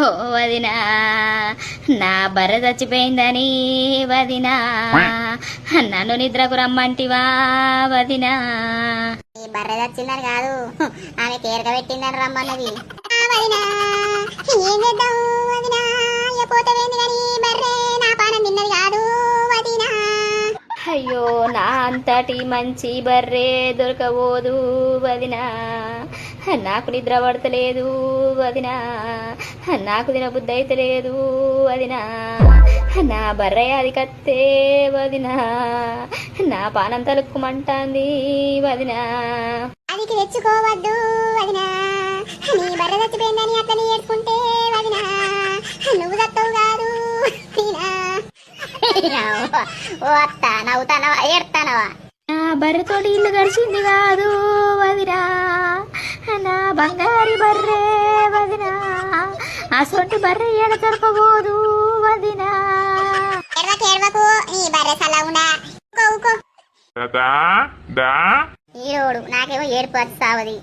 ఓ వదినా, నా బర్రె చచ్చిపోయిందని వదినా, నన్ను నిద్రకు రమ్మంటివా వదినా? ఈ బర్రె చచ్చిందని కాదు, ఆమె కేరక పెట్టిందని రమ్మన్నది. ఏం చేద్దాం వదినా, పోతవేంది కానీ బర్రె నా పానం తిన్నది కాదు వదినా. అయ్యో, నా అంతటి మంచి బర్రె దొరకబోదు వదినా, నాకు నిద్ర పడతలేదు వదినా, నాకు తినబుద్ధి అయితే లేదు వదినా, నా బర్రె అది కత్తే వదినా, నా పానం తలుక్కుమంటాంది వదినా. అదికి తెచ్చుకోవద్దు వదినా, నీ బర్రె చచ్చిపోయిందని అట్లని ఏడ్చుకుంటే వదినా, నువ్వు చత్తవు కాదు వదినా. ఓ అత్త, నవ్వుతానవా ఏడ్తానవా? నా బర్రెతోటి ఇల్లు గడిచింది కాదు వదినా, నా బంగారి బర్రె వదినా, అసొంటి బర్రె ఏడ దొరకబోదు వదినా. ఏడవకు, నీ బర్రె సలవునా ఊకో. ఈరోడు నాకేమో ఏడుపు వచ్చి సావది.